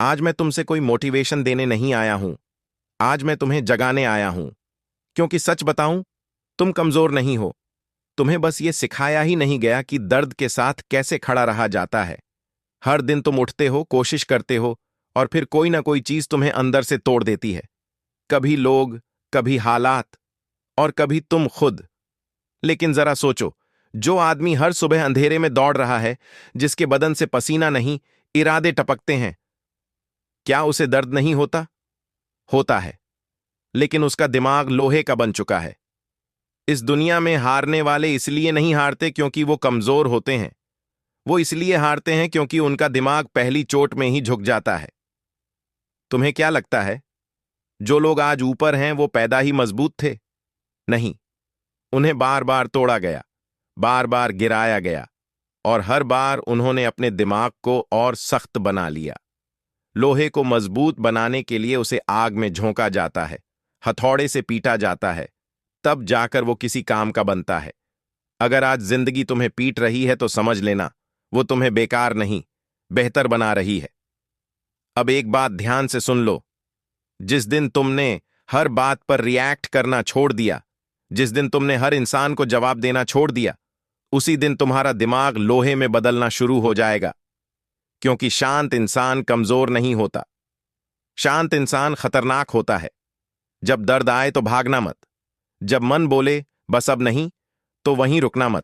आज मैं तुमसे कोई मोटिवेशन देने नहीं आया हूं। आज मैं तुम्हें जगाने आया हूं। क्योंकि सच बताऊं, तुम कमजोर नहीं हो। तुम्हें बस ये सिखाया ही नहीं गया कि दर्द के साथ कैसे खड़ा रहा जाता है। हर दिन तुम उठते हो, कोशिश करते हो, और फिर कोई ना कोई चीज तुम्हें अंदर से तोड़ देती है। कभी लोग, कभी हालात, और कभी तुम खुद। लेकिन जरा सोचो, जो आदमी हर सुबह अंधेरे में दौड़ रहा है, जिसके बदन से पसीना नहीं, इरादे टपकते हैं, क्या उसे दर्द नहीं होता? होता है। लेकिन उसका दिमाग लोहे का बन चुका है। इस दुनिया में हारने वाले इसलिए नहीं हारते क्योंकि वो कमजोर होते हैं। वो इसलिए हारते हैं क्योंकि उनका दिमाग पहली चोट में ही झुक जाता है। तुम्हें क्या लगता है, जो लोग आज ऊपर हैं वो पैदा ही मजबूत थे? नहीं। उन्हें बार बार तोड़ा गया, बार बार गिराया गया, और हर बार उन्होंने अपने दिमाग को और सख्त बना लिया। लोहे को मजबूत बनाने के लिए उसे आग में झोंका जाता है, हथौड़े से पीटा जाता है, तब जाकर वो किसी काम का बनता है। अगर आज जिंदगी तुम्हें पीट रही है तो समझ लेना, वो तुम्हें बेकार नहीं, बेहतर बना रही है। अब एक बात ध्यान से सुन लो। जिस दिन तुमने हर बात पर रिएक्ट करना छोड़ दिया, जिस दिन तुमने हर इंसान को जवाब देना छोड़ दिया, उसी दिन तुम्हारा दिमाग लोहे में बदलना शुरू हो जाएगा। क्योंकि शांत इंसान कमजोर नहीं होता। शांत इंसान खतरनाक होता है। जब दर्द आए तो भागना मत। जब मन बोले बस अब नहीं, तो वहीं रुकना मत।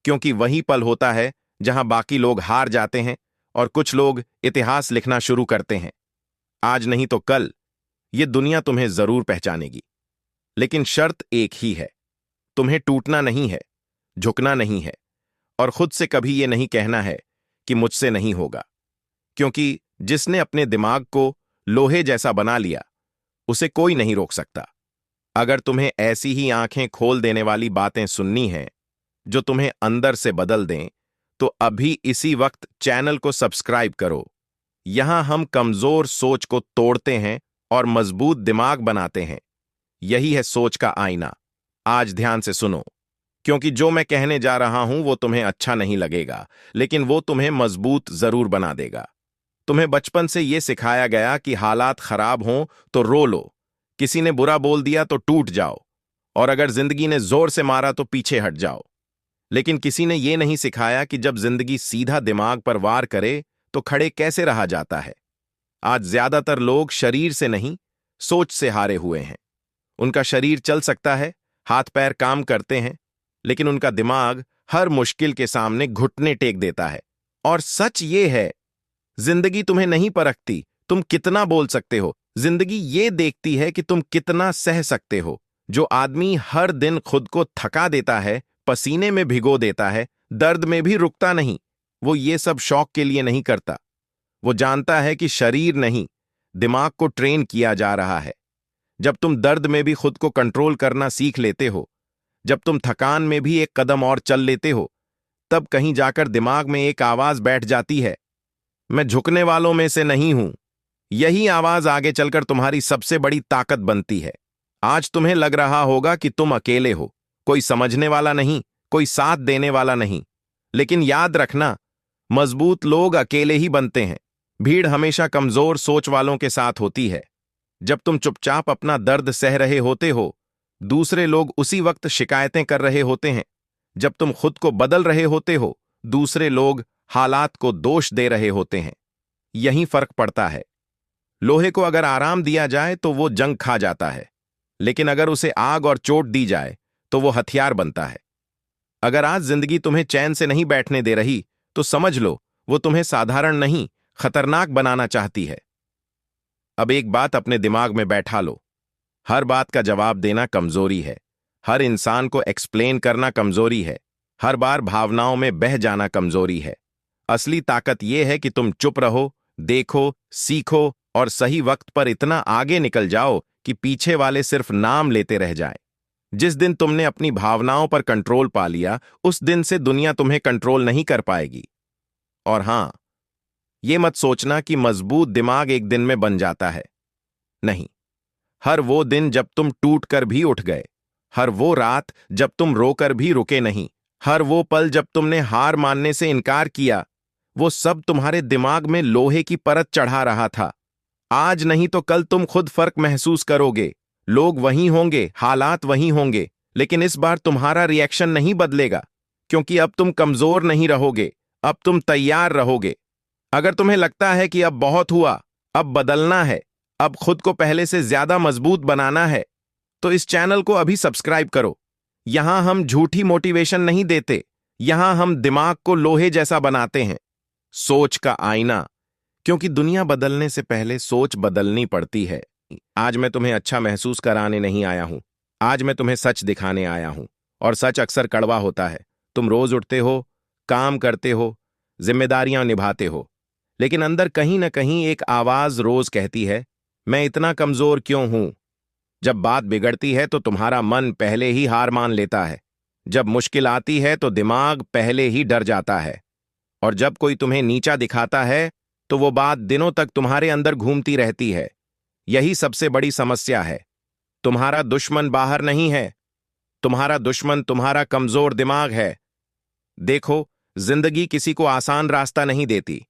क्योंकि वही पल होता है जहां बाकी लोग हार जाते हैं और कुछ लोग इतिहास लिखना शुरू करते हैं। आज नहीं तो कल ये दुनिया तुम्हें जरूर पहचानेगी। लेकिन शर्त एक ही है, तुम्हें टूटना नहीं है, झुकना नहीं है, और खुद से कभी ये नहीं कहना है कि मुझसे नहीं होगा। क्योंकि जिसने अपने दिमाग को लोहे जैसा बना लिया, उसे कोई नहीं रोक सकता। अगर तुम्हें ऐसी ही आंखें खोल देने वाली बातें सुननी हैं जो तुम्हें अंदर से बदल दें, तो अभी इसी वक्त चैनल को सब्सक्राइब करो। यहां हम कमजोर सोच को तोड़ते हैं और मजबूत दिमाग बनाते हैं। यही है सोच का आईना। आज ध्यान से सुनो, क्योंकि जो मैं कहने जा रहा हूं वो तुम्हें अच्छा नहीं लगेगा, लेकिन वो तुम्हें मजबूत जरूर बना देगा। तुम्हें बचपन से यह सिखाया गया कि हालात खराब हों तो रो लो, किसी ने बुरा बोल दिया तो टूट जाओ, और अगर जिंदगी ने जोर से मारा तो पीछे हट जाओ। लेकिन किसी ने यह नहीं सिखाया कि जब जिंदगी सीधा दिमाग पर वार करे तो खड़े कैसे रहा जाता है। आज ज्यादातर लोग शरीर से नहीं, सोच से हारे हुए हैं। उनका शरीर चल सकता है, हाथ पैर काम करते हैं, लेकिन उनका दिमाग हर मुश्किल के सामने घुटने टेक देता है। और सच ये है, जिंदगी तुम्हें नहीं परखती तुम कितना बोल सकते हो। जिंदगी ये देखती है कि तुम कितना सह सकते हो। जो आदमी हर दिन खुद को थका देता है, पसीने में भिगो देता है, दर्द में भी रुकता नहीं, वो ये सब शौक के लिए नहीं करता। वो जानता है कि शरीर नहीं, दिमाग को ट्रेन किया जा रहा है। जब तुम दर्द में भी खुद को कंट्रोल करना सीख लेते हो, जब तुम थकान में भी एक कदम और चल लेते हो, तब कहीं जाकर दिमाग में एक आवाज बैठ जाती है, मैं झुकने वालों में से नहीं हूं। यही आवाज आगे चलकर तुम्हारी सबसे बड़ी ताकत बनती है। आज तुम्हें लग रहा होगा कि तुम अकेले हो, कोई समझने वाला नहीं, कोई साथ देने वाला नहीं। लेकिन याद रखना, मजबूत लोग अकेले ही बनते हैं। भीड़ हमेशा कमजोर सोच वालों के साथ होती है। जब तुम चुपचाप अपना दर्द सह रहे होते हो, दूसरे लोग उसी वक्त शिकायतें कर रहे होते हैं। जब तुम खुद को बदल रहे होते हो, दूसरे लोग हालात को दोष दे रहे होते हैं। यही फर्क पड़ता है। लोहे को अगर आराम दिया जाए तो वो जंग खा जाता है, लेकिन अगर उसे आग और चोट दी जाए तो वो हथियार बनता है। अगर आज जिंदगी तुम्हें चैन से नहीं बैठने दे रही, तो समझ लो वो तुम्हें साधारण नहीं, खतरनाक बनाना चाहती है। अब एक बात अपने दिमाग में बैठा लो, हर बात का जवाब देना कमजोरी है, हर इंसान को एक्सप्लेन करना कमजोरी है, हर बार भावनाओं में बह जाना कमजोरी है। असली ताकत यह है कि तुम चुप रहो, देखो, सीखो, और सही वक्त पर इतना आगे निकल जाओ कि पीछे वाले सिर्फ नाम लेते रह जाएं। जिस दिन तुमने अपनी भावनाओं पर कंट्रोल पा लिया, उस दिन से दुनिया तुम्हें कंट्रोल नहीं कर पाएगी। और हां, यह मत सोचना कि मजबूत दिमाग एक दिन में बन जाता है। नहीं, हर वो दिन जब तुम टूट कर भी उठ गए, हर वो रात जब तुम रोकर भी रुके नहीं, हर वो पल जब तुमने हार मानने से इनकार किया, वो सब तुम्हारे दिमाग में लोहे की परत चढ़ा रहा था। आज नहीं तो कल तुम खुद फर्क महसूस करोगे। लोग वहीं होंगे, हालात वहीं होंगे, लेकिन इस बार तुम्हारा रिएक्शन नहीं बदलेगा, क्योंकि अब तुम कमजोर नहीं रहोगे, अब तुम तैयार रहोगे। अगर तुम्हें लगता है कि अब बहुत हुआ, अब बदलना है, अब खुद को पहले से ज्यादा मजबूत बनाना है, तो इस चैनल को अभी सब्सक्राइब करो। यहां हम झूठी मोटिवेशन नहीं देते, यहां हम दिमाग को लोहे जैसा बनाते हैं। सोच का आईना, क्योंकि दुनिया बदलने से पहले सोच बदलनी पड़ती है। आज मैं तुम्हें अच्छा महसूस कराने नहीं आया हूं, आज मैं तुम्हें सच दिखाने आया हूं। और सच अक्सर कड़वा होता है। तुम रोज उठते हो, काम करते हो, जिम्मेदारियां निभाते हो, लेकिन अंदर कहीं ना कहीं एक आवाज रोज कहती है, मैं इतना कमजोर क्यों हूं। जब बात बिगड़ती है तो तुम्हारा मन पहले ही हार मान लेता है। जब मुश्किल आती है तो दिमाग पहले ही डर जाता है। और जब कोई तुम्हें नीचा दिखाता है तो वो बात दिनों तक तुम्हारे अंदर घूमती रहती है। यही सबसे बड़ी समस्या है। तुम्हारा दुश्मन बाहर नहीं है, तुम्हारा दुश्मन तुम्हारा कमजोर दिमाग है। देखो, जिंदगी किसी को आसान रास्ता नहीं देती,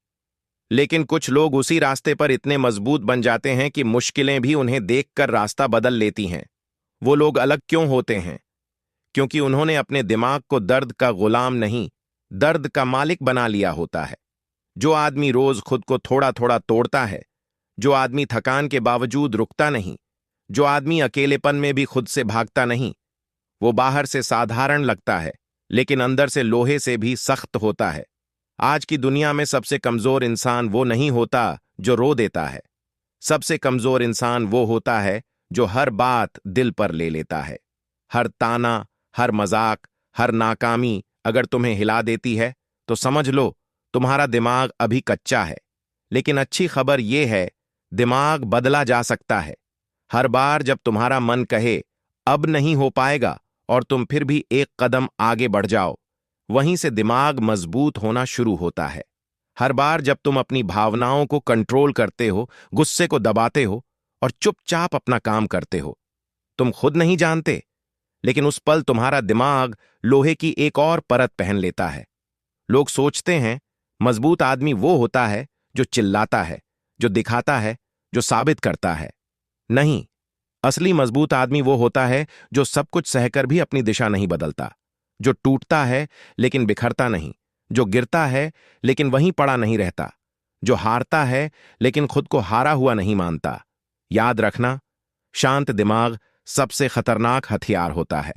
लेकिन कुछ लोग उसी रास्ते पर इतने मजबूत बन जाते हैं कि मुश्किलें भी उन्हें देखकर रास्ता बदल लेती हैं। वो लोग अलग क्यों होते हैं? क्योंकि उन्होंने अपने दिमाग को दर्द का गुलाम नहीं, दर्द का मालिक बना लिया होता है। जो आदमी रोज खुद को थोड़ा थोड़ा तोड़ता है, जो आदमी थकान के बावजूद रुकता नहीं, जो आदमी अकेलेपन में भी खुद से भागता नहीं, वो बाहर से साधारण लगता है, लेकिन अंदर से लोहे से भी सख्त होता है। आज की दुनिया में सबसे कमजोर इंसान वो नहीं होता जो रो देता है। सबसे कमजोर इंसान वो होता है जो हर बात दिल पर ले लेता है। हर ताना, हर मजाक, हर नाकामी अगर तुम्हें हिला देती है तो समझ लो तुम्हारा दिमाग अभी कच्चा है। लेकिन अच्छी खबर यह है, दिमाग बदला जा सकता है। हर बार जब तुम्हारा मन कहे अब नहीं हो पाएगा और तुम फिर भी एक कदम आगे बढ़ जाओ, वहीं से दिमाग मजबूत होना शुरू होता है। हर बार जब तुम अपनी भावनाओं को कंट्रोल करते हो, गुस्से को दबाते हो और चुपचाप अपना काम करते हो, तुम खुद नहीं जानते, लेकिन उस पल तुम्हारा दिमाग लोहे की एक और परत पहन लेता है। लोग सोचते हैं मजबूत आदमी वो होता है जो चिल्लाता है, जो दिखाता है, जो साबित करता है। नहीं, असली मजबूत आदमी वो होता है जो सब कुछ सहकर भी अपनी दिशा नहीं बदलता, जो टूटता है लेकिन बिखरता नहीं, जो गिरता है लेकिन वहीं पड़ा नहीं रहता, जो हारता है लेकिन खुद को हारा हुआ नहीं मानता। याद रखना, शांत दिमाग सबसे खतरनाक हथियार होता है।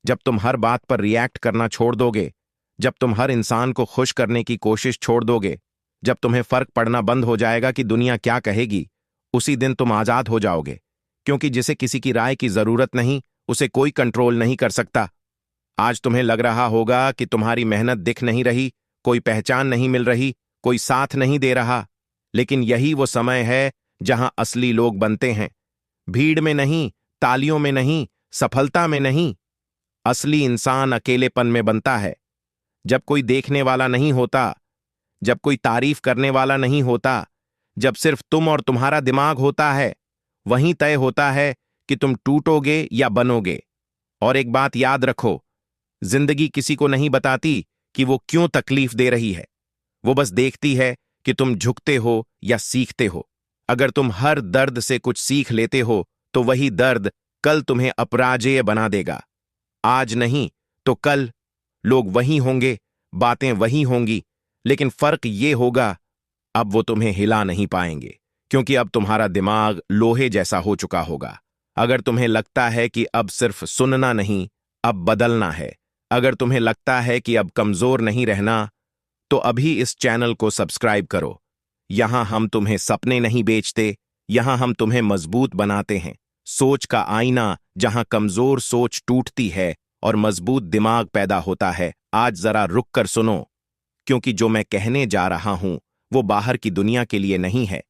जब तुम हर बात पर रिएक्ट करना छोड़ दोगे, जब तुम हर इंसान को खुश करने की कोशिश छोड़ दोगे, जब तुम्हें फर्क पड़ना बंद हो जाएगा कि दुनिया क्या कहेगी, उसी दिन तुम आजाद हो जाओगे। क्योंकि जिसे किसी की राय की जरूरत नहीं, उसे कोई कंट्रोल नहीं कर सकता। आज तुम्हें लग रहा होगा कि तुम्हारी मेहनत दिख नहीं रही, कोई पहचान नहीं मिल रही, कोई साथ नहीं दे रहा, लेकिन यही वो समय है जहां असली लोग बनते हैं। भीड़ में नहीं, तालियों में नहीं, सफलता में नहीं। असली इंसान अकेलेपन में बनता है। जब कोई देखने वाला नहीं होता, जब कोई तारीफ करने वाला नहीं होता, जब सिर्फ तुम और तुम्हारा दिमाग होता है, वहीं तय होता है कि तुम टूटोगे या बनोगे। और एक बात याद रखो, जिंदगी किसी को नहीं बताती कि वो क्यों तकलीफ दे रही है। वो बस देखती है कि तुम झुकते हो या सीखते हो। अगर तुम हर दर्द से कुछ सीख लेते हो तो वही दर्द कल तुम्हें अपराजेय बना देगा। आज नहीं तो कल लोग वहीं होंगे, बातें वहीं होंगी, लेकिन फर्क ये होगा, अब वो तुम्हें हिला नहीं पाएंगे, क्योंकि अब तुम्हारा दिमाग लोहे जैसा हो चुका होगा। अगर तुम्हें लगता है कि अब सिर्फ सुनना नहीं, अब बदलना है, अगर तुम्हें लगता है कि अब कमजोर नहीं रहना, तो अभी इस चैनल को सब्सक्राइब करो। यहां हम तुम्हें सपने नहीं बेचते, यहां हम तुम्हें मजबूत बनाते हैं। सोच का आईना, जहां कमजोर सोच टूटती है और मजबूत दिमाग पैदा होता है। आज जरा रुक कर सुनो, क्योंकि जो मैं कहने जा रहा हूं वो बाहर की दुनिया के लिए नहीं है,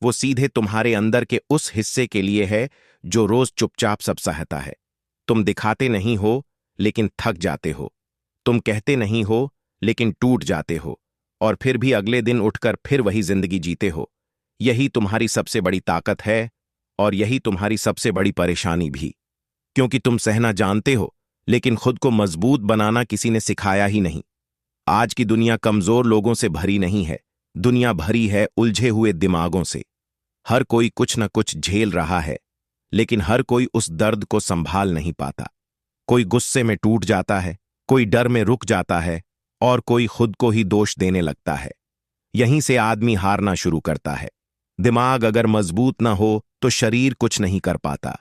वो सीधे तुम्हारे अंदर के उस हिस्से के लिए है जो रोज चुपचाप सब सहता है। तुम दिखाते नहीं हो लेकिन थक जाते हो, तुम कहते नहीं हो लेकिन टूट जाते हो, और फिर भी अगले दिन उठकर फिर वही जिंदगी जीते हो। यही तुम्हारी सबसे बड़ी ताकत है और यही तुम्हारी सबसे बड़ी परेशानी भी, क्योंकि तुम सहना जानते हो लेकिन खुद को मजबूत बनाना किसी ने सिखाया ही नहीं। आज की दुनिया कमजोर लोगों से भरी नहीं है, दुनिया भरी है उलझे हुए दिमागों से। हर कोई कुछ न कुछ झेल रहा है, लेकिन हर कोई उस दर्द को संभाल नहीं पाता। कोई गुस्से में टूट जाता है, कोई डर में रुक जाता है और कोई खुद को ही दोष देने लगता है। यहीं से आदमी हारना शुरू करता है। दिमाग अगर मजबूत न हो तो शरीर कुछ नहीं कर पाता,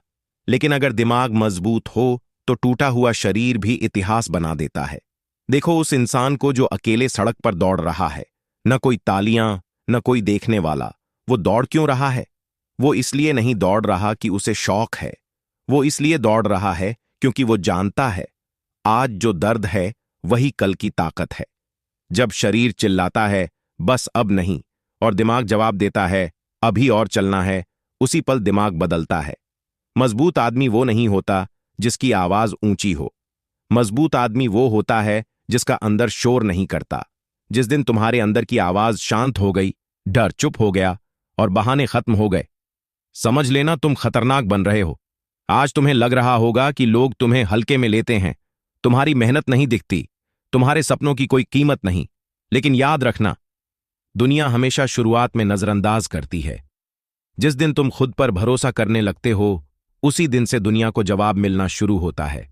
लेकिन अगर दिमाग मजबूत हो तो टूटा हुआ शरीर भी इतिहास बना देता है। देखो उस इंसान को जो अकेले सड़क पर दौड़ रहा है, न कोई तालियां, न कोई देखने वाला। वो दौड़ क्यों रहा है? वो इसलिए नहीं दौड़ रहा कि उसे शौक है, वो इसलिए दौड़ रहा है क्योंकि वो जानता है आज जो दर्द है वही कल की ताकत है। जब शरीर चिल्लाता है बस अब नहीं, और दिमाग जवाब देता है अभी और चलना है, उसी पल दिमाग बदलता है। मजबूत आदमी वो नहीं होता जिसकी आवाज ऊंची हो। मजबूत आदमी वो होता है जिसका अंदर शोर नहीं करता। जिस दिन तुम्हारे अंदर की आवाज शांत हो गई, डर चुप हो गया और बहाने खत्म हो गए, समझ लेना तुम खतरनाक बन रहे हो। आज तुम्हें लग रहा होगा कि लोग तुम्हें हल्के में लेते हैं, तुम्हारी मेहनत नहीं दिखती, तुम्हारे सपनों की कोई कीमत नहीं। लेकिन याद रखना, दुनिया हमेशा शुरुआत में नजरअंदाज करती है। जिस दिन तुम खुद पर भरोसा करने लगते हो, उसी दिन से दुनिया को जवाब मिलना शुरू होता है।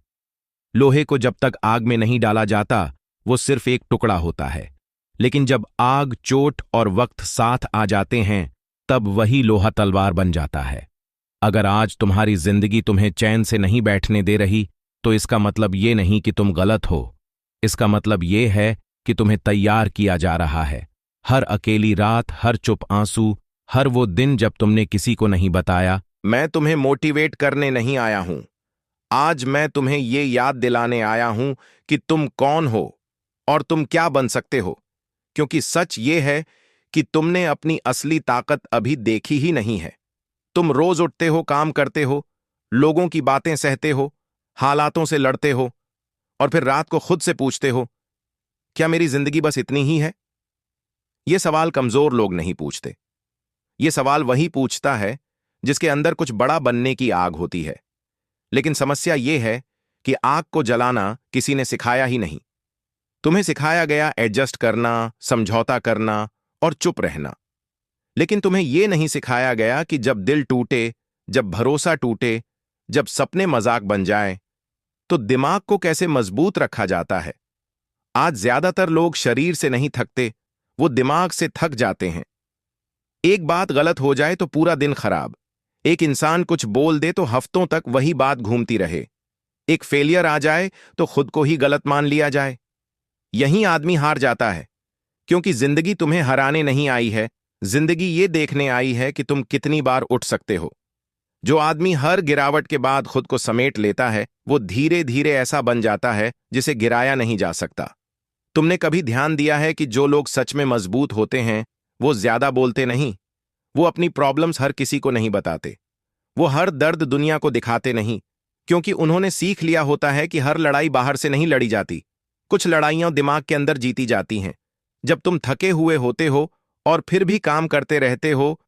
लोहे को जब तक आग में नहीं डाला जाता वो सिर्फ एक टुकड़ा होता है, लेकिन जब आग, चोट और वक्त साथ आ जाते हैं तब वही लोहा तलवार बन जाता है। अगर आज तुम्हारी जिंदगी तुम्हें चैन से नहीं बैठने दे रही तो इसका मतलब ये नहीं कि तुम गलत हो, इसका मतलब ये है कि तुम्हें तैयार किया जा रहा है। हर अकेली रात, हर चुप आंसू, हर वो दिन जब तुमने किसी को नहीं बताया। मैं तुम्हें मोटिवेट करने नहीं आया हूं, आज मैं तुम्हें ये याद दिलाने आया हूं कि तुम कौन हो और तुम क्या बन सकते हो। क्योंकि सच ये है कि तुमने अपनी असली ताकत अभी देखी ही नहीं है। तुम रोज उठते हो, काम करते हो, लोगों की बातें सहते हो, हालातों से लड़ते हो और फिर रात को खुद से पूछते हो, क्या मेरी जिंदगी बस इतनी ही है? ये सवाल कमजोर लोग नहीं पूछते। ये सवाल वही पूछता है जिसके अंदर कुछ बड़ा बनने की आग होती है। लेकिन समस्या ये है कि आग को जलाना किसी ने सिखाया ही नहीं। तुम्हें सिखाया गया एडजस्ट करना, समझौता करना और चुप रहना। लेकिन तुम्हें यह नहीं सिखाया गया कि जब दिल टूटे, जब भरोसा टूटे, जब सपने मजाक बन जाएं, तो दिमाग को कैसे मजबूत रखा जाता है। आज ज्यादातर लोग शरीर से नहीं थकते, वो दिमाग से थक जाते हैं। एक बात गलत हो जाए तो पूरा दिन खराब। एक इंसान कुछ बोल दे तो हफ्तों तक वही बात घूमती रहे। एक फेलियर आ जाए तो खुद को ही गलत मान लिया जाए। यहीं आदमी हार जाता है, क्योंकि जिंदगी तुम्हें हराने नहीं आई है, जिंदगी ये देखने आई है कि तुम कितनी बार उठ सकते हो। जो आदमी हर गिरावट के बाद खुद को समेट लेता है, वो धीरे धीरे ऐसा बन जाता है जिसे गिराया नहीं जा सकता। तुमने कभी ध्यान दिया है कि जो लोग सच में मजबूत होते हैं वो ज्यादा बोलते नहीं, वो अपनी प्रॉब्लम्स हर किसी को नहीं बताते, वो हर दर्द दुनिया को दिखाते नहीं, क्योंकि उन्होंने सीख लिया होता है कि हर लड़ाई बाहर से नहीं लड़ी जाती, कुछ लड़ाइयां दिमाग के अंदर जीती जाती हैं। जब तुम थके हुए होते हो और फिर भी काम करते रहते हो,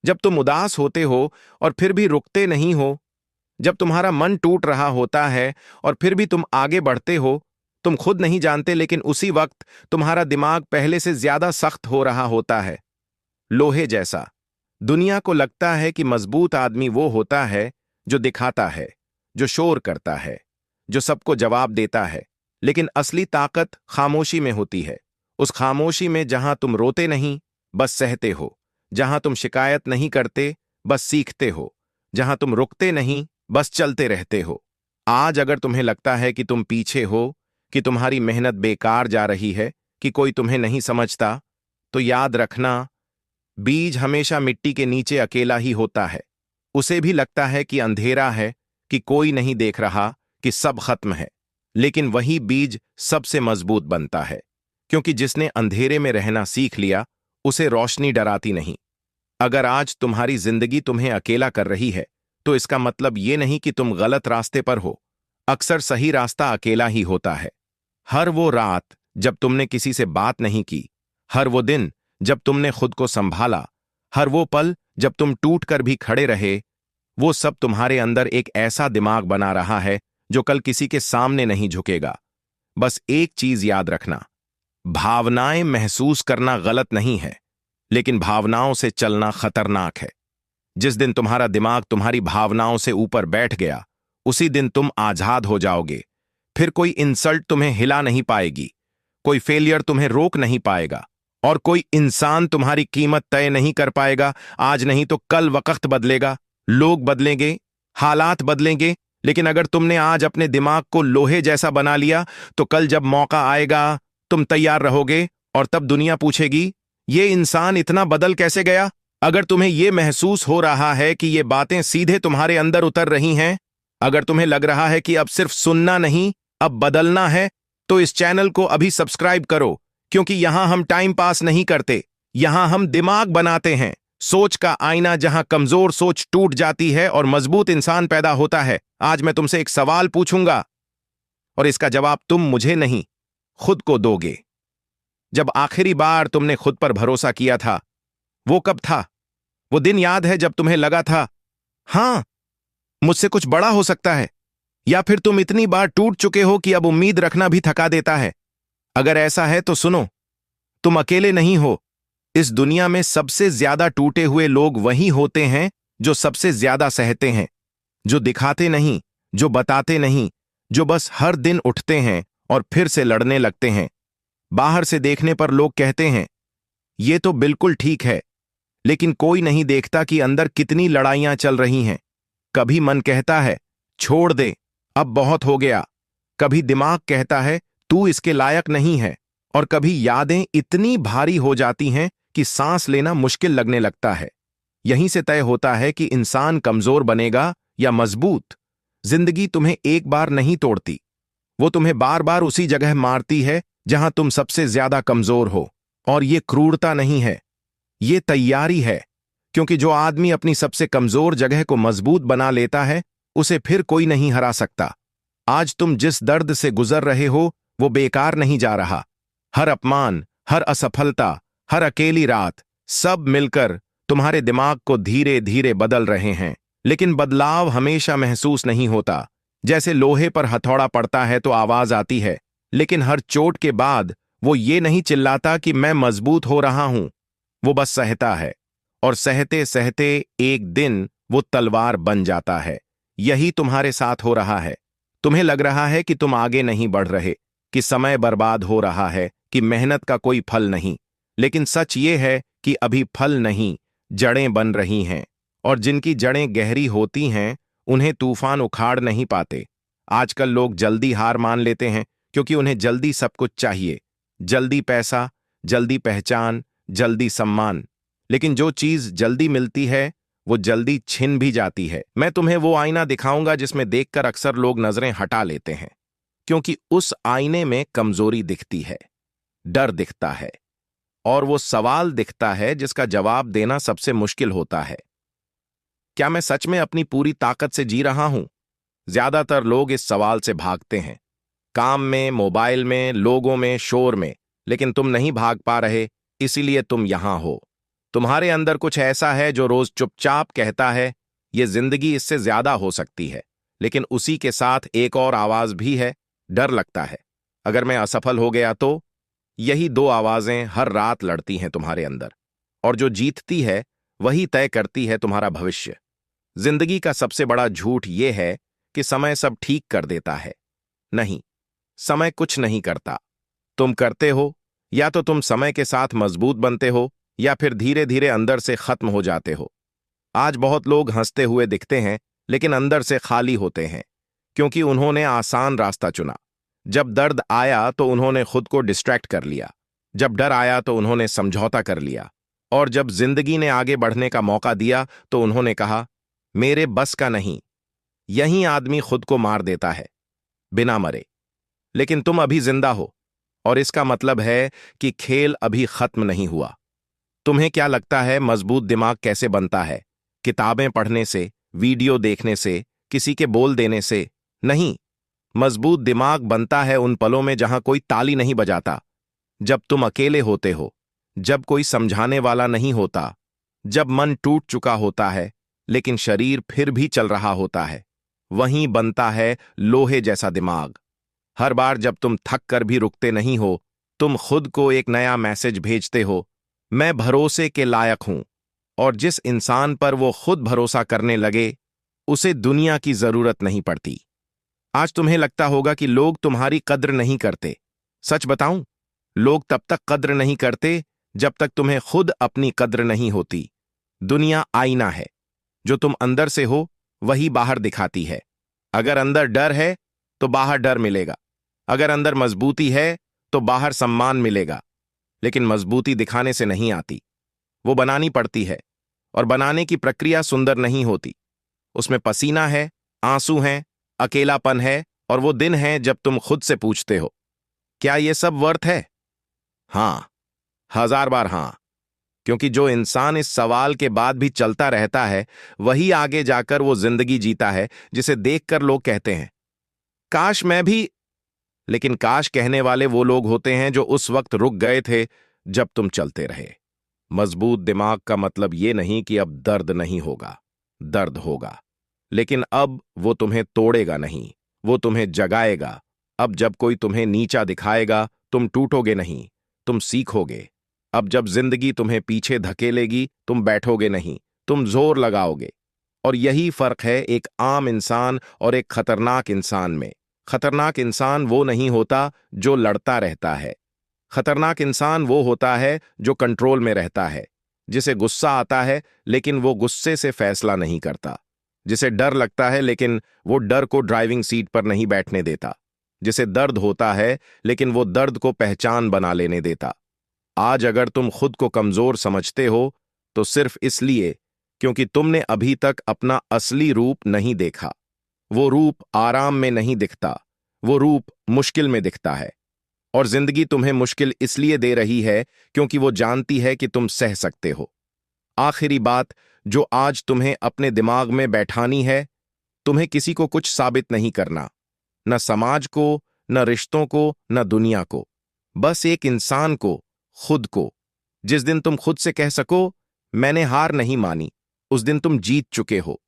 जब तुम उदास होते हो और फिर भी रुकते नहीं हो, जब तुम्हारा मन टूट रहा होता है और फिर भी तुम आगे बढ़ते हो, तुम खुद नहीं जानते लेकिन उसी वक्त तुम्हारा दिमाग पहले से ज्यादा सख्त हो रहा होता है, लोहे जैसा। दुनिया को लगता है कि मजबूत आदमी वो होता है जो दिखाता है, जो शोर करता है, जो सबको जवाब देता है, लेकिन असली ताकत खामोशी में होती है। उस खामोशी में जहां तुम रोते नहीं, बस सहते हो, जहां तुम शिकायत नहीं करते, बस सीखते हो, जहां तुम रुकते नहीं, बस चलते रहते हो। आज अगर तुम्हें लगता है कि तुम पीछे हो, कि तुम्हारी मेहनत बेकार जा रही है, कि कोई तुम्हें नहीं समझता, तो याद रखना, बीज हमेशा मिट्टी के नीचे अकेला ही होता है। उसे भी लगता है कि अंधेरा है, कि कोई नहीं देख रहा, कि सब खत्म है। लेकिन वही बीज सबसे मजबूत बनता है, क्योंकि जिसने अंधेरे में रहना सीख लिया, उसे रोशनी डराती नहीं। अगर आज तुम्हारी जिंदगी तुम्हें अकेला कर रही है, तो इसका मतलब ये नहीं कि तुम गलत रास्ते पर हो। अक्सर सही रास्ता अकेला ही होता है। हर वो रात जब तुमने किसी से बात नहीं की, हर वो दिन जब तुमने खुद को संभाला, हर वो पल जब तुम टूट कर भी खड़े रहे, वो सब तुम्हारे अंदर एक ऐसा दिमाग बना रहा है जो कल किसी के सामने नहीं झुकेगा। बस एक चीज याद रखना, भावनाएं महसूस करना गलत नहीं है, लेकिन भावनाओं से चलना खतरनाक है। जिस दिन तुम्हारा दिमाग तुम्हारी भावनाओं से ऊपर बैठ गया, उसी दिन तुम आजाद हो जाओगे। फिर कोई इंसल्ट तुम्हें हिला नहीं पाएगी, कोई फेलियर तुम्हें रोक नहीं पाएगा, और कोई इंसान तुम्हारी कीमत तय नहीं कर पाएगा। आज नहीं तो कल वक्त बदलेगा, लोग बदलेंगे, हालात बदलेंगे, लेकिन अगर तुमने आज अपने दिमाग को लोहे जैसा बना लिया, तो कल जब मौका आएगा तुम तैयार रहोगे, और तब दुनिया पूछेगी, ये इंसान इतना बदल कैसे गया? अगर तुम्हें यह महसूस हो रहा है कि ये बातें सीधे तुम्हारे अंदर उतर रही हैं, अगर तुम्हें लग रहा है कि अब सिर्फ सुनना नहीं, अब बदलना है, तो इस चैनल को अभी सब्सक्राइब करो, क्योंकि यहां हम टाइम पास नहीं करते, यहां हम दिमाग बनाते हैं। सोच का आईना, जहां कमजोर सोच टूट जाती है और मजबूत इंसान पैदा होता है। आज मैं तुमसे एक सवाल पूछूंगा, और इसका जवाब तुम मुझे नहीं, खुद को दोगे। जब आखिरी बार तुमने खुद पर भरोसा किया था, वो कब था? वो दिन याद है जब तुम्हें लगा था, हां, मुझसे कुछ बड़ा हो सकता है? या फिर तुम इतनी बार टूट चुके हो कि अब उम्मीद रखना भी थका देता है? अगर ऐसा है तो सुनो, तुम अकेले नहीं हो। इस दुनिया में सबसे ज्यादा टूटे हुए लोग वही होते हैं जो सबसे ज्यादा सहते हैं, जो दिखाते नहीं, जो बताते नहीं, जो बस हर दिन उठते हैं और फिर से लड़ने लगते हैं। बाहर से देखने पर लोग कहते हैं, ये तो बिल्कुल ठीक है, लेकिन कोई नहीं देखता कि अंदर कितनी लड़ाइयां चल रही हैं। कभी मन कहता है, छोड़ दे, अब बहुत हो गया। कभी दिमाग कहता है, तू इसके लायक नहीं है। और कभी यादें इतनी भारी हो जाती हैं कि सांस लेना मुश्किल लगने लगता है। यहीं से तय होता है कि इंसान कमजोर बनेगा या मजबूत। जिंदगी तुम्हें एक बार नहीं तोड़ती, वो तुम्हें बार बार उसी जगह मारती है जहां तुम सबसे ज्यादा कमजोर हो। और ये क्रूरता नहीं है, ये तैयारी है, क्योंकि जो आदमी अपनी सबसे कमजोर जगह को मजबूत बना लेता है, उसे फिर कोई नहीं हरा सकता। आज तुम जिस दर्द से गुजर रहे हो, वो बेकार नहीं जा रहा। हर अपमान, हर असफलता, हर अकेली रात, सब मिलकर तुम्हारे दिमाग को धीरे धीरे बदल रहे हैं। लेकिन बदलाव हमेशा महसूस नहीं होता। जैसे लोहे पर हथौड़ा पड़ता है तो आवाज आती है, लेकिन हर चोट के बाद वो ये नहीं चिल्लाता कि मैं मजबूत हो रहा हूं। वो बस सहता है, और सहते सहते एक दिन वो तलवार बन जाता है। यही तुम्हारे साथ हो रहा है। तुम्हें लग रहा है कि तुम आगे नहीं बढ़ रहे, कि समय बर्बाद हो रहा है, कि मेहनत का कोई फल नहीं। लेकिन सच ये है कि अभी फल नहीं, जड़ें बन रही हैं, और जिनकी जड़ें गहरी होती हैं उन्हें तूफान उखाड़ नहीं पाते। आजकल लोग जल्दी हार मान लेते हैं, क्योंकि उन्हें जल्दी सब कुछ चाहिए। जल्दी पैसा, जल्दी पहचान, जल्दी सम्मान। लेकिन जो चीज जल्दी मिलती है वो जल्दी छिन भी जाती है। मैं तुम्हें वो आईना दिखाऊंगा जिसमें देखकर अक्सर लोग नजरें हटा लेते हैं, क्योंकि उस आईने में कमजोरी दिखती है, डर दिखता है, और वो सवाल दिखता है जिसका जवाब देना सबसे मुश्किल होता है। क्या मैं सच में अपनी पूरी ताकत से जी रहा हूं? ज्यादातर लोग इस सवाल से भागते हैं, काम में, मोबाइल में, लोगों में, शोर में। लेकिन तुम नहीं भाग पा रहे, इसीलिए तुम यहां हो। तुम्हारे अंदर कुछ ऐसा है जो रोज चुपचाप कहता है, ये जिंदगी इससे ज्यादा हो सकती है। लेकिन उसी के साथ एक और आवाज भी है, डर लगता है, अगर मैं असफल हो गया तो। यही दो आवाजें हर रात लड़ती हैं तुम्हारे अंदर, और जो जीतती है वही तय करती है तुम्हारा भविष्य। जिंदगी का सबसे बड़ा झूठ यह है कि समय सब ठीक कर देता है। नहीं, समय कुछ नहीं करता। तुम करते हो। या तो तुम समय के साथ मजबूत बनते हो, या फिर धीरे धीरे अंदर से खत्म हो जाते हो। आज बहुत लोग हंसते हुए दिखते हैं, लेकिन अंदर से खाली होते हैं, क्योंकि उन्होंने आसान रास्ता चुना। जब दर्द आया तो उन्होंने खुद को डिस्ट्रैक्ट कर लिया, जब डर आया तो उन्होंने समझौता कर लिया, और जब जिंदगी ने आगे बढ़ने का मौका दिया तो उन्होंने कहा, मेरे बस का नहीं। यही आदमी खुद को मार देता है, बिना मरे। लेकिन तुम अभी जिंदा हो, और इसका मतलब है कि खेल अभी खत्म नहीं हुआ। तुम्हें क्या लगता है मजबूत दिमाग कैसे बनता है? किताबें पढ़ने से, वीडियो देखने से, किसी के बोल देने से नहीं। मजबूत दिमाग बनता है उन पलों में जहां कोई ताली नहीं बजाता, जब तुम अकेले होते हो, जब कोई समझाने वाला नहीं होता, जब मन टूट चुका होता है लेकिन शरीर फिर भी चल रहा होता है। वहीं बनता है लोहे जैसा दिमाग। हर बार जब तुम थक कर भी रुकते नहीं हो, तुम खुद को एक नया मैसेज भेजते हो, मैं भरोसे के लायक हूं, और जिस इंसान पर वो खुद भरोसा करने लगे उसे दुनिया की जरूरत नहीं पड़ती। आज तुम्हें लगता होगा कि लोग तुम्हारी कद्र नहीं करते। सच बताऊं, लोग तब तक कद्र नहीं करते जब तक तुम्हें खुद अपनी कद्र नहीं होती। दुनिया आईना है, जो तुम अंदर से हो वही बाहर दिखाती है। अगर अंदर डर है तो बाहर डर मिलेगा, अगर अंदर मजबूती है तो बाहर सम्मान मिलेगा। लेकिन मजबूती दिखाने से नहीं आती, वो बनानी पड़ती है, और बनाने की प्रक्रिया सुंदर नहीं होती। उसमें पसीना है, आंसू हैं, अकेलापन है, और वो दिन हैं जब तुम खुद से पूछते हो, क्या ये सब वर्थ है? हां, 1000 बार हां। क्योंकि जो इंसान इस सवाल के बाद भी चलता रहता है, वही आगे जाकर वो जिंदगी जीता है जिसे देखकर लोग कहते हैं, काश मैं भी। लेकिन काश कहने वाले वो लोग होते हैं जो उस वक्त रुक गए थे जब तुम चलते रहे। मजबूत दिमाग का मतलब ये नहीं कि अब दर्द नहीं होगा, दर्द होगा, लेकिन अब वो तुम्हें तोड़ेगा नहीं, वो तुम्हें जगाएगा। अब जब कोई तुम्हें नीचा दिखाएगा, तुम टूटोगे नहीं, तुम सीखोगे। अब जब जिंदगी तुम्हें पीछे धकेलेगी, तुम बैठोगे नहीं, तुम जोर लगाओगे। और यही फर्क है एक आम इंसान और एक खतरनाक इंसान में। खतरनाक इंसान वो नहीं होता जो लड़ता रहता है। खतरनाक इंसान वो होता है जो कंट्रोल में रहता है, जिसे गुस्सा आता है लेकिन वो गुस्से से फैसला नहीं करता, जिसे डर लगता है लेकिन वो डर को ड्राइविंग सीट पर नहीं बैठने देता, जिसे दर्द होता है लेकिन वो दर्द को पहचान बना लेने देता। आज अगर तुम खुद को कमजोर समझते हो तो सिर्फ इसलिए क्योंकि तुमने अभी तक अपना असली रूप नहीं देखा। वो रूप आराम में नहीं दिखता, वो रूप मुश्किल में दिखता है। और जिंदगी तुम्हें मुश्किल इसलिए दे रही है क्योंकि वो जानती है कि तुम सह सकते हो। आखिरी बात जो आज तुम्हें अपने दिमाग में बैठानी है, तुम्हें किसी को कुछ साबित नहीं करना, न समाज को, न रिश्तों को, न दुनिया को, बस एक इंसान को, खुद को। जिस दिन तुम खुद से कह सको मैंने हार नहीं मानी, उस दिन तुम जीत चुके हो।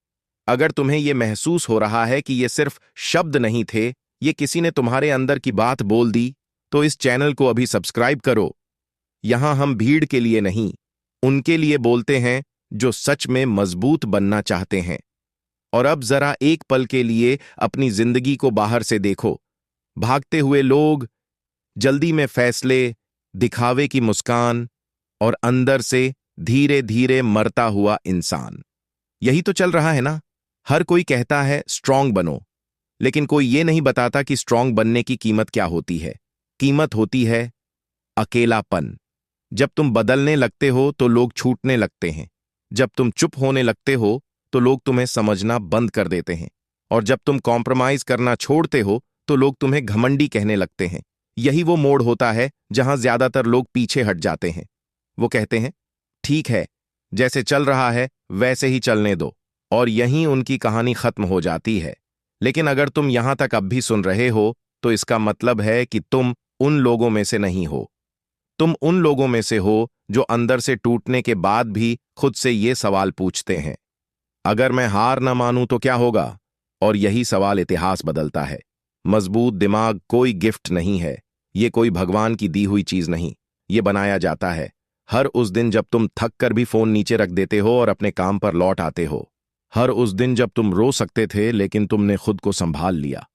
अगर तुम्हें यह महसूस हो रहा है कि ये सिर्फ शब्द नहीं थे, ये किसी ने तुम्हारे अंदर की बात बोल दी, तो इस चैनल को अभी सब्सक्राइब करो। यहां हम भीड़ के लिए नहीं, उनके लिए बोलते हैं जो सच में मजबूत बनना चाहते हैं। और अब जरा एक पल के लिए अपनी जिंदगी को बाहर से देखो। भागते हुए लोग, जल्दी में फैसले, दिखावे की मुस्कान, और अंदर से धीरे धीरे मरता हुआ इंसान। यही तो चल रहा है ना। हर कोई कहता है स्ट्रांग बनो, लेकिन कोई ये नहीं बताता कि स्ट्रांग बनने की कीमत क्या होती है। कीमत होती है अकेलापन। जब तुम बदलने लगते हो तो लोग छूटने लगते हैं। जब तुम चुप होने लगते हो तो लोग तुम्हें समझना बंद कर देते हैं। और जब तुम कॉम्प्रोमाइज करना छोड़ते हो तो लोग तुम्हें घमंडी कहने लगते हैं। यही वो मोड़ होता है जहां ज्यादातर लोग पीछे हट जाते हैं। वो कहते हैं ठीक है, जैसे चल रहा है वैसे ही चलने दो, और यहीं उनकी कहानी खत्म हो जाती है। लेकिन अगर तुम यहां तक अब भी सुन रहे हो तो इसका मतलब है कि तुम उन लोगों में से नहीं हो। तुम उन लोगों में से हो जो अंदर से टूटने के बाद भी खुद से ये सवाल पूछते हैं, अगर मैं हार न मानूं तो क्या होगा? और यही सवाल इतिहास बदलता है। मजबूत दिमाग कोई गिफ्ट नहीं है, ये कोई भगवान की दी हुई चीज नहीं, ये बनाया जाता है हर उस दिन जब तुम थक कर भी फोन नीचे रख देते हो और अपने काम पर लौट आते हो। हर उस दिन जब तुम रो सकते थे लेकिन तुमने खुद को संभाल लिया।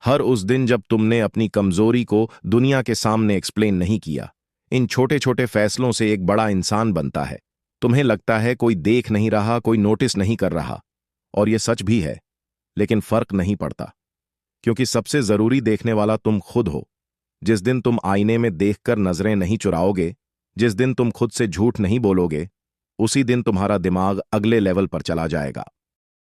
हर उस दिन जब तुमने अपनी कमजोरी को दुनिया के सामने एक्सप्लेन नहीं किया। इन छोटे छोटे फैसलों से एक बड़ा इंसान बनता है। तुम्हें लगता है कोई देख नहीं रहा, कोई नोटिस नहीं कर रहा, और यह सच भी है, लेकिन फर्क नहीं पड़ता, क्योंकि सबसे जरूरी देखने वाला तुम खुद हो। जिस दिन तुम आईने में देखकर नजरें नहीं चुराओगे, जिस दिन तुम खुद से झूठ नहीं बोलोगे, उसी दिन तुम्हारा दिमाग अगले लेवल पर चला जाएगा।